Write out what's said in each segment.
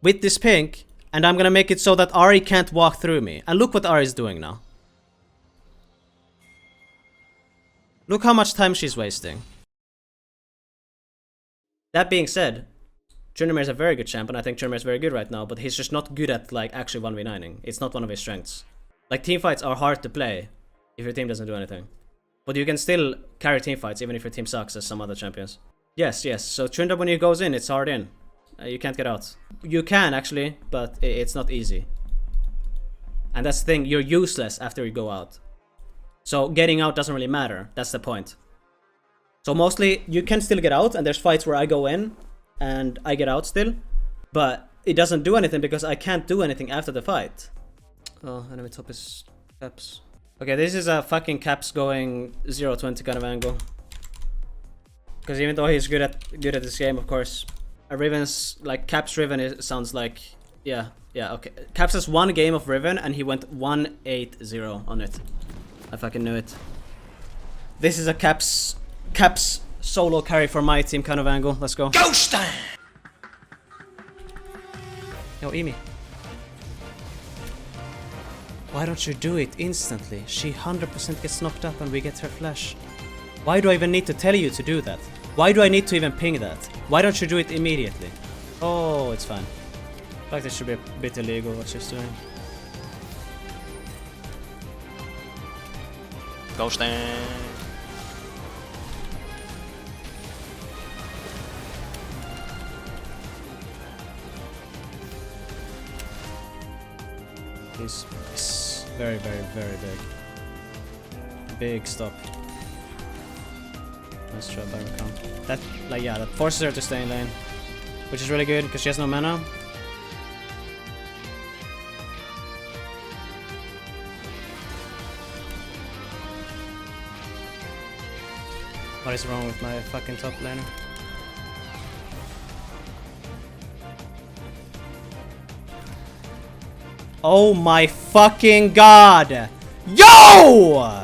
with this pink, and I'm gonna make it so that Ahri can't walk through me. And look what Ahri's doing now. Look how much time she's wasting. That being said, Tryndamere is a very good champion. I think Tryndamere is very good right now, but he's just not good at like actually 1v9ing. It's not one of his strengths. Like teamfights are hard to play if your team doesn't do anything. But you can still carry teamfights even if your team sucks as some other champions. Yes. So Tryndamere when he goes in, it's hard in. You can't get out. You can actually, but it's not easy. And that's the thing, you're useless after you go out. So getting out doesn't really matter. That's the point. So mostly you can still get out, and there's fights where I go in and I get out still, but it doesn't do anything because I can't do anything after the fight. Oh, enemy top is caps. Okay, this is a fucking caps going 0-20 kind of angle. Because even though he's good at this game, of course, a Riven's like caps Riven sounds like yeah, okay. Caps has one game of Riven and he went 1-8-0 on it. I fucking knew it. This is a caps solo carry for my team kind of angle. Let's go. Ghost time! Yo, Emi. Why don't you do it instantly? She 100% gets knocked up and we get her flash. Why do I even need to tell you to do that? Why do I need to even ping that? Why don't you do it immediately? Oh, it's fine. I feel like this should be a bit illegal what she's doing. Ghosting. He's very big. Big stop. Let's try by recount. That, like, yeah, that forces her to stay in lane, which is really good because she has no mana. What is wrong with my fucking top laner? Oh my fucking god! Yo!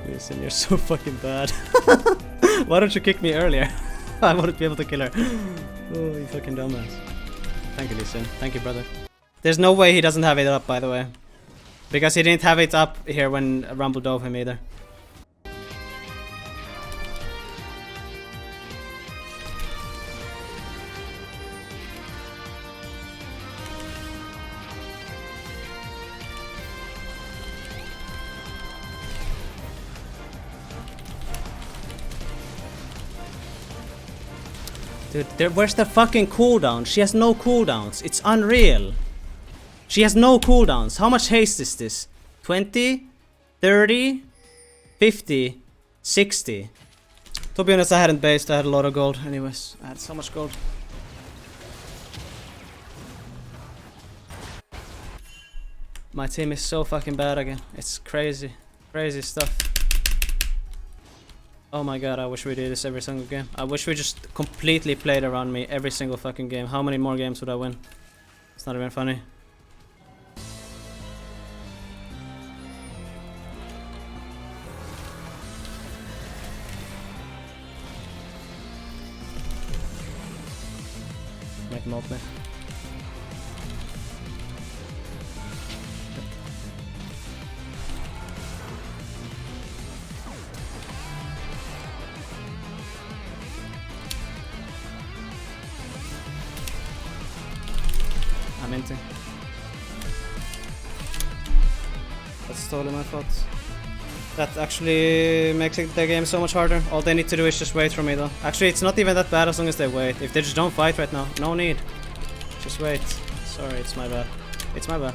Listen, you're so fucking bad. Why don't you kick me earlier? I wanted to be able to kill her. Oh, you fucking dumbass. Thank you, Listen. Thank you, brother. There's no way he doesn't have it up, by the way. Because he didn't have it up here when Rumble dove him either. Dude, where's the fucking cooldown? She has no cooldowns. It's unreal. She has no cooldowns. How much haste is this? 20? 30? 50? 60? To be honest, I hadn't based. I had a lot of gold. Anyways, I had so much gold. My team is so fucking bad again. It's crazy. Crazy stuff. Oh my god, I wish we did this every single game. I wish we just completely played around me every single fucking game. How many more games would I win? It's not even funny. Make them all play. I'm into. That's totally my fault. That actually makes the game so much harder. All they need to do is just wait for me though. Actually, it's not even that bad as long as they wait. If they just don't fight right now, no need. Just wait. Sorry, it's my bad. It's my bad.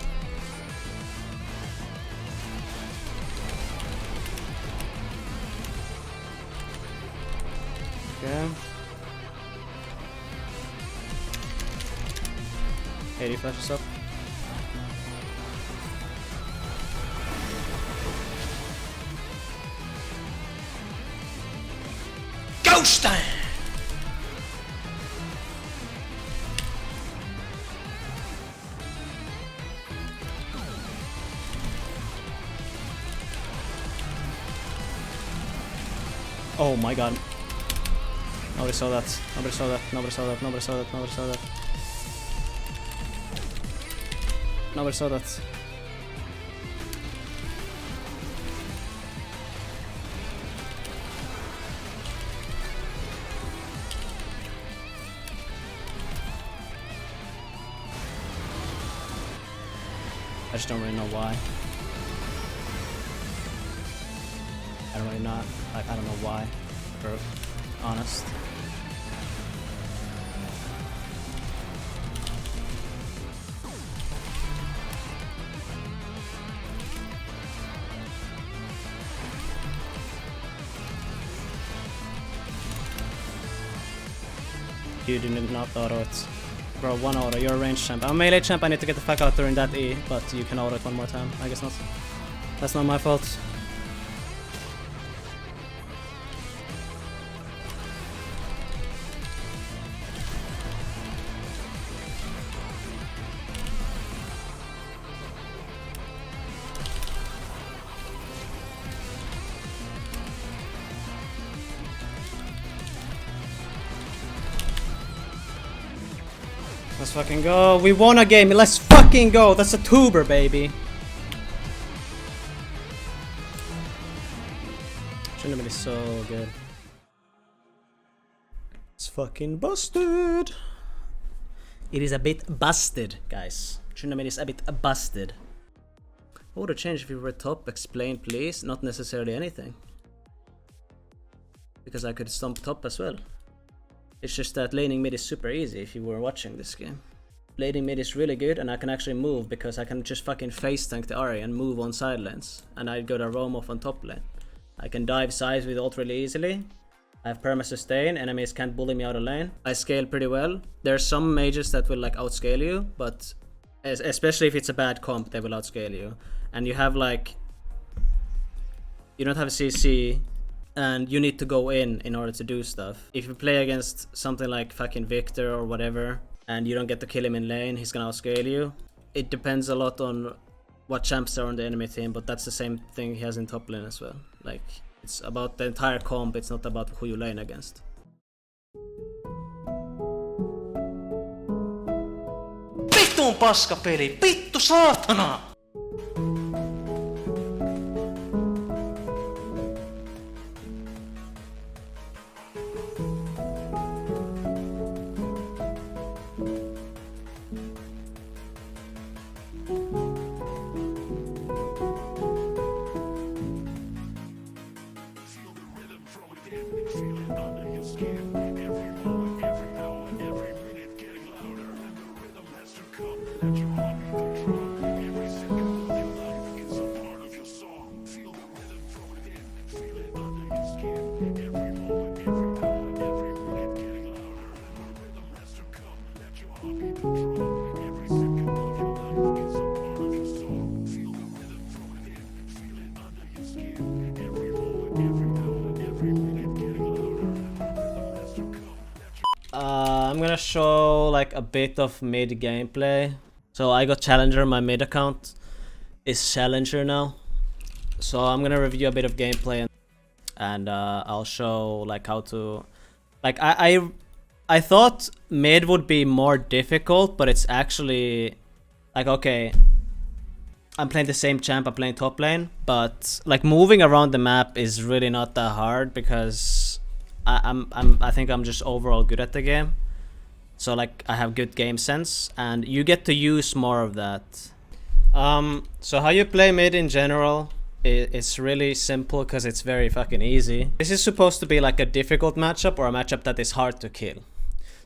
Okay. 80 flashes up. Ghost time! Oh my god. Nobody saw that. Nobody saw that. Nobody saw that. Nobody saw that. Nobody saw that. Nobody saw that. I just don't really know why. I don't really know. I don't know why. For honest. You did not auto it. Bro, one auto, you're a range champ. I'm a melee champ, I need to get the fuck out during that E, but you can auto it one more time. I guess not. That's not my fault. Let's fucking go. We won a game. Let's fucking go. That's a tuber, baby. Tryndamere is so good. It's fucking busted. It is a bit busted, guys. Tryndamere is a bit busted. What would have changed if you were top? Explain, please. Not necessarily anything. Because I could stomp top as well. It's just that laning mid is super easy if you were watching this game. Laning mid is really good and I can actually move because I can just fucking face tank the Ahri and move on side lanes. And I go to roam off on top lane. I can dive sides with ult really easily. I have perma sustain, enemies can't bully me out of lane. I scale pretty well. There are some mages that will like outscale you, but especially if it's a bad comp, they will outscale you. And you have like... You don't have a CC. And you need to go in order to do stuff. If you play against something like fucking Victor or whatever, and you don't get to kill him in lane, he's gonna outscale you. It depends a lot on what champs are on the enemy team, but that's the same thing he has in top lane as well. Like, it's about the entire comp, it's not about who you lane against. Vittuun paskapeli! Vittu saatana! I'm gonna show like a bit of mid gameplay. So I got Challenger, my mid account is Challenger now. So I'm gonna review a bit of gameplay and I'll show like how to... Like I thought mid would be more difficult, but it's actually like, okay, I'm playing the same champ, I'm playing top lane, but like moving around the map is really not that hard because I think I'm just overall good at the game. So like I have good game sense and you get to use more of that. So how you play mid in general, it's really simple because it's very fucking easy. This is supposed to be like a difficult matchup or a matchup that is hard to kill.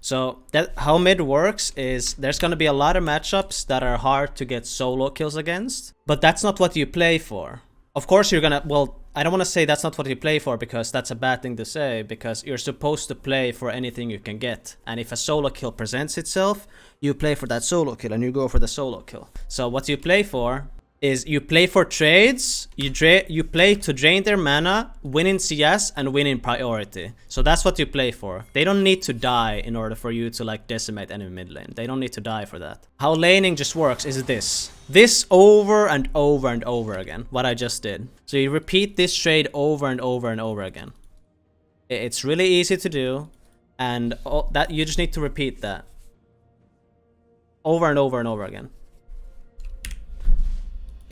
So that how mid works is there's gonna be a lot of matchups that are hard to get solo kills against, but that's not what you play for. Of course you're gonna, well, I don't want to say that's not what you play for because that's a bad thing to say, because you're supposed to play for anything you can get. And if a solo kill presents itself, you play for that solo kill and you go for the solo kill. So what you play for is you play for trades, you play to drain their mana, win in CS, and win in priority. So that's what you play for. They don't need to die in order for you to like decimate enemy mid lane. They don't need to die for that. How laning just works is this. This over and over and over again, what I just did. So you repeat this trade over and over and over again. It's really easy to do, and that you just need to repeat that. Over and over and over again.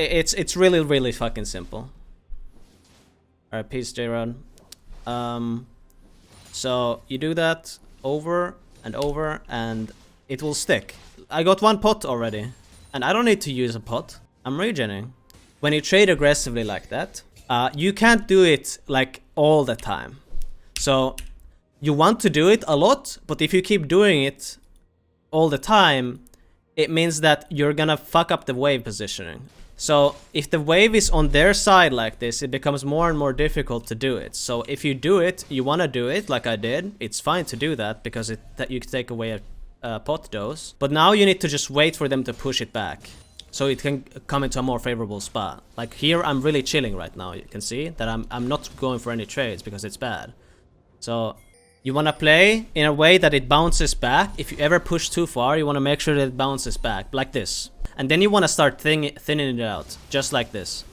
It's really, really fucking simple. Alright, peace, J-Rod. So you do that over and over, and it will stick. I got 1 pot already, and I don't need to use a pot. I'm regening. When you trade aggressively like that, you can't do it like all the time. So you want to do it a lot, but if you keep doing it all the time, it means that you're gonna fuck up the wave positioning. So if the wave is on their side like this, it becomes more and more difficult to do it. So if you do it, you want to do it like I did. It's fine to do that because you can take away a pot dose. But now you need to just wait for them to push it back, so it can come into a more favorable spot. Like here, I'm really chilling right now. You can see that I'm not going for any trades because it's bad. So you want to play in a way that it bounces back. If you ever push too far, you want to make sure that it bounces back like this. And then you want to start thinning it out, just like this.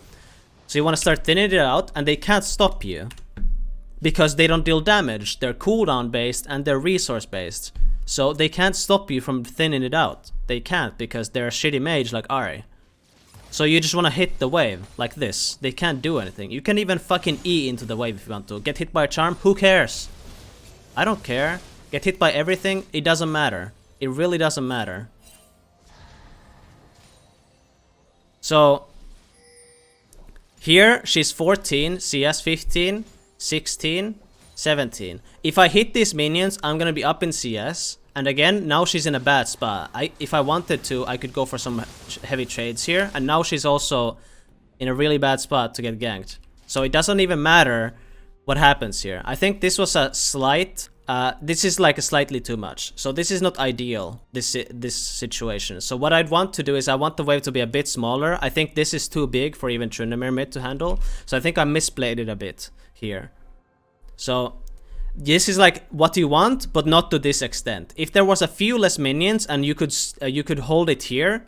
So you want to start thinning it out, and they can't stop you because they don't deal damage. They're cooldown based and they're resource based. So they can't stop you from thinning it out. They can't because they're a shitty mage like Ari. So you just want to hit the wave like this. They can't do anything. You can even fucking E into the wave if you want to. Get hit by a charm, who cares? I don't care. Get hit by everything, it doesn't matter. It really doesn't matter. So here she's 14, CS 15, 16, 17. If I hit these minions, I'm gonna be up in CS. And again, now she's in a bad spot. If I wanted to, I could go for some heavy trades here. And now she's also in a really bad spot to get ganked. So it doesn't even matter what happens here. I think this was a slight... this is like a slightly too much. So this is not ideal, this situation. So what I'd want to do is I want the wave to be a bit smaller. I think this is too big for even Tryndamere mid to handle. So I think I misplayed it a bit here. So this is like what you want, but not to this extent. If there was a few less minions and you could hold it here,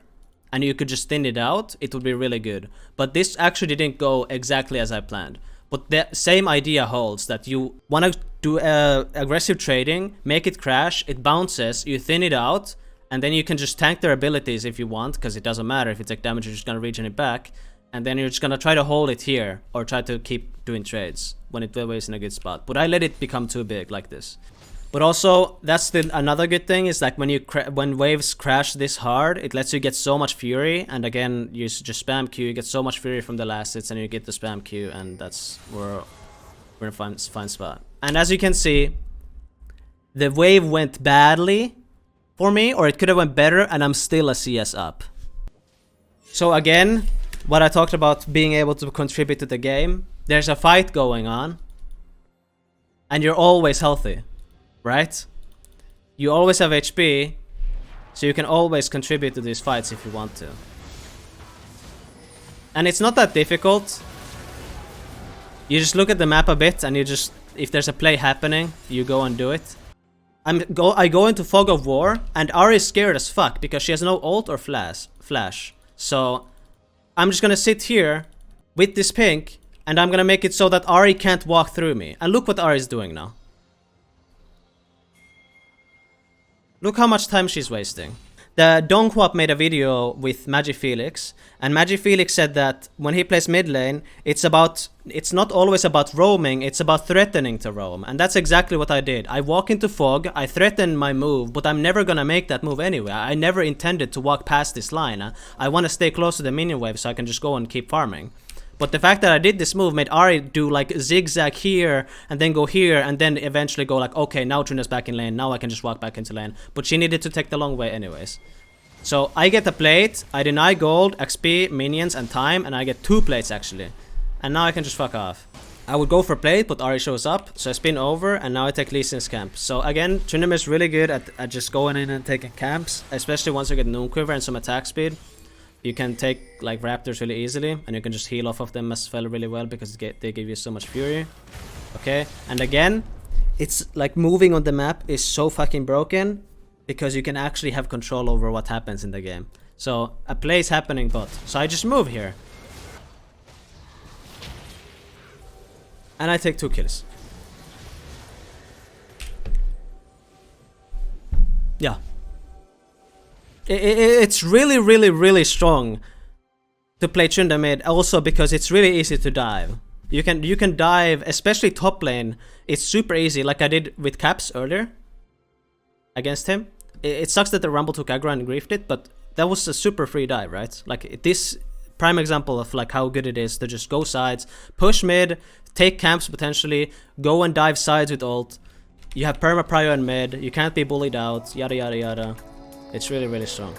and you could just thin it out, it would be really good. But this actually didn't go exactly as I planned. But the same idea holds, that you want to do aggressive trading, make it crash, it bounces, you thin it out, and then you can just tank their abilities if you want, because it doesn't matter. If you take damage, you're just going to regen it back. And then you're just going to try to hold it here, or try to keep doing trades when it is in a good spot. But I let it become too big like this. But also, that's another good thing, is like when waves crash this hard, it lets you get so much fury. And again, you just spam Q, you get so much fury from the last hits, and you get the spam Q, and that's where we're in a fine spot. And as you can see, the wave went badly for me, or it could have went better, and I'm still a CS up. So again, what I talked about being able to contribute to the game, there's a fight going on, and you're always healthy. Right? You always have HP, so you can always contribute to these fights if you want to. And it's not that difficult. You just look at the map a bit, and you just, if there's a play happening, you go and do it. I go into Fog of War, and Ari is scared as fuck because she has no ult or flash. So I'm just gonna sit here with this pink, and I'm gonna make it so that Ari can't walk through me. And look what Ari is doing now. Look how much time she's wasting. The Donghwap made a video with MagiFelix, and MagiFelix said that when he plays mid lane, it's not always about roaming, it's about threatening to roam. And that's exactly what I did. I walk into Fog, I threaten my move, but I'm never gonna make that move anyway. I never intended to walk past this line. I want to stay close to the minion wave so I can just go and keep farming. But the fact that I did this move made Ari do like zigzag here, and then go here, and then eventually go like, okay, now Trina's back in lane, now I can just walk back into lane. But she needed to take the long way anyways. So I get a plate, I deny gold, XP, minions, and time, and I get 2 plates actually. And now I can just fuck off. I would go for plate, but Ari shows up, so I spin over, and now I take Lee Sin's camp. So again, Tryndamere is really good at just going in and taking camps, especially once you get Noon Quiver and some attack speed. you can take like raptors really easily, and you can just heal off of them as well really well because they give you so much fury. Okay, and again, it's like moving on the map is so fucking broken because you can actually have control over what happens in the game. So a play is happening bot, so I just move here. And I take 2 kills. Yeah. It's really, really, really strong to play Tryndamere, also because it's really easy to dive. You can dive, especially top lane. It's super easy, like I did with Caps earlier against him. It sucks that the Rumble took aggro and griefed it, but that was a super free dive, right? Like this prime example of like how good it is to just go sides, push mid, take camps potentially, go and dive sides with ult. You have perma prio in mid, you can't be bullied out, yada yada yada. It's really, really strong.